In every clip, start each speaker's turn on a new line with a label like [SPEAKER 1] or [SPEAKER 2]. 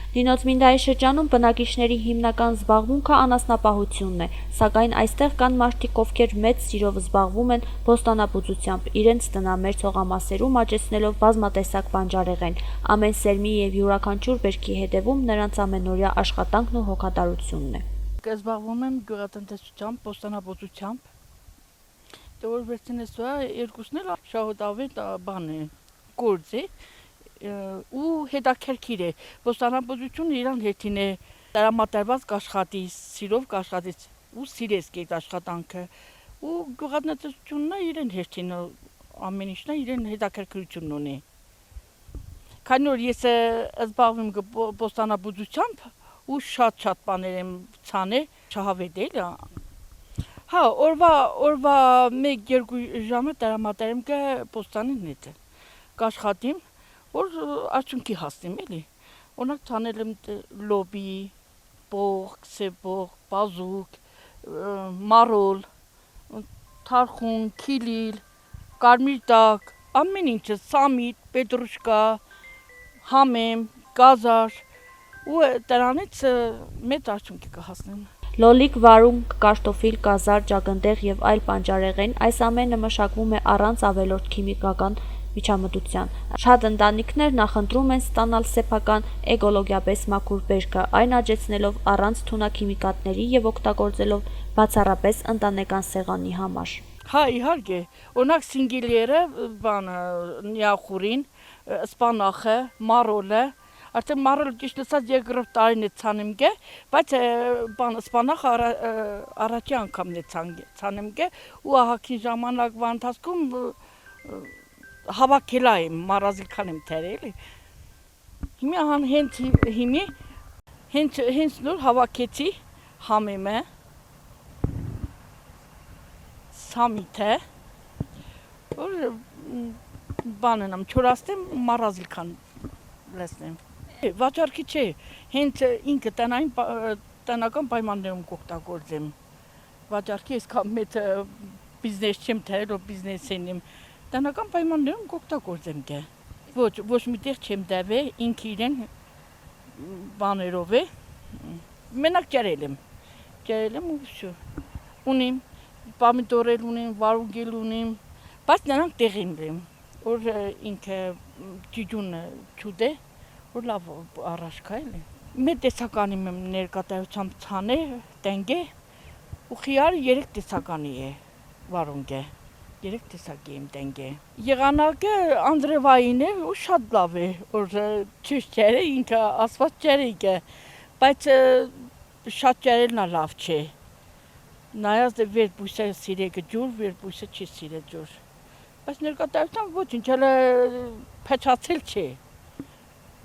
[SPEAKER 1] Լինոց-Մինդայի շրջանում բնակիչների հիմնական զբաղմունքը անասնապահությունն է, սակայն այստեղ կան մարդիկ, ովքեր մեծ սիրով զբաղվում են բոստանաբուծությամբ, իրենց տնամեր ցողամասերում աճեցնելով բազմատեսակ բանջարեղեն, ամեն սերմի և յուրաքանչյուր բերքի հետևում նրանց ամենօրյա աշխատանքն ու հոգատարությունն է։
[SPEAKER 2] Զբաղվում եմ գյուղատնտեսությամբ, բոստանաբուծությամբ, որ վերցնես երկուսն էլ շահոտավետ բան է, գործ է, ու հետաքրքիր է, բոստանաբուծությունը իրան հետին է, տրամադրված կաշխատի, սիրով կաշխատի, ու սիրես այդ աշխատանքը, ու գյուղատնտեսությունը իրեն հերթին ամեն ինչն իրեն հետաքրքրությունն ունի։ Քանի որ ես զբաղվում եմ բոստանաբուծությամբ, ու շատ բաներ եմ ցանել, շահավետ էլ, հա, օրվա 1-2 ժամը տրամադրեմ բոստանին հետ, կաշխատիմ, որ արդյունքի հասնեմ էլի, օրինակ ցանել եմ լոբի, բող, սեբող, բազուկ, մարոլ, թարխուն, քիլիլ, կարմիր տակ, ամեն ինչը, սամիտ, պետրուշկա, համեմ, գազար, ու դրանից մեծ արդյունքի կհասնեմ։
[SPEAKER 1] Լոլիկ, վարունգ, կարտոֆիլ, կազար, ճակնդեղ և այլ բանջարեղեն, այս ամենը մշակվում է առանց ավելորդ քիմիական միջամտության։ Շատ ընտանիքներ նախընտրում են ստանալ սեփական էկոլոգիապես մաքուր բերքը, այն աճեցնելով առանց թունաքիմիկատների և օգտագործելով բացառապես ընտանեկան սեղանի համար։
[SPEAKER 2] Հա, իհարկե, օրինակ սինգիլերը, նյախուրին, սպանախը, մարոլը, արդեն մարոլը ճիշտ ասած երկրորդ տարին է ցանեմ գե, բայց սպանախը առաջի անգամն է ցանեմ գե, ու ահագին ժամանակվա ընթացքում հավաքելա եմ, մարազիլքան եմ թերել, հենց նոր հավաքեցի համեմը, սամիթը, որ բանենամ, չորաստեմ, մարազիլքան լեսնեմ։ Վաճառքի չէ, հենց ինքը տնական պայմաններում կօգտագործեմ, վաճառքի այսքան մեծ բիզնես չեմ թերել, որ բիզնեսին եմ, տնական պայմաններում կօգտագործեմ գե։ Ոչ միտեղ չեմ դավե, ինքը իրեն բաներով է, մենակ ջրել եմ ու վсё։ Ունիմ, պամիդոր էլ ունիմ, վարունգ էլ ունիմ, բայց նրանք տեղին եմ, որ ինքը ջիջունը չուդե, որ լավ առաշկա էլի։ Մեր տեսականիմ եմ ներկայությամբ ցանե, տենգե, ու խիարը 3 տեսականի է վարունգը, 3 տեսակի եմ տենգե։ Եղանակը անձրևային է ու շատ լավ է, որ ճիշտ ջերը ինքը ասված ջերիկը, բայց շատ ջերելն լավ չէ։ Նայած վերբույսը սիրեկը ջուր, վերբույսը չի սիրե ջուր։ Բայց ներկայությամբ ոչինչ, հələ փեչացել չէ։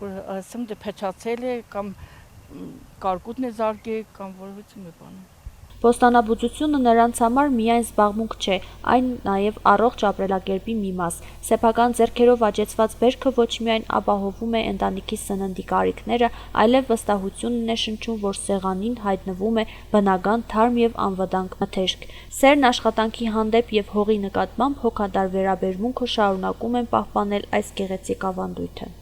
[SPEAKER 2] Որ ասեմ դե փեչացել է կամ կարկուտն է զարգել կամ որևէ մի բան։
[SPEAKER 1] Բոստանաբուծությունը նրանց համար միայն զբաղմունք չէ, այն նաև առողջ ապրելակերպի մի մաս։ Սեփական ձեռքերով աճեցված բերքը ոչ միայն ապահովում է ընտանիքի սննդի կարիքները, այլև վստահությունն է շնչում, որ սեղանին հայտնվում է բնական, թարմ և անվտանգ մթերք։ Սերն աշխատանքի հանդեպ և հողի նկատմամբ հոգատար վերաբերմունքը շարունակում են պահպանել այս գեղեցիկ ավանդույթը։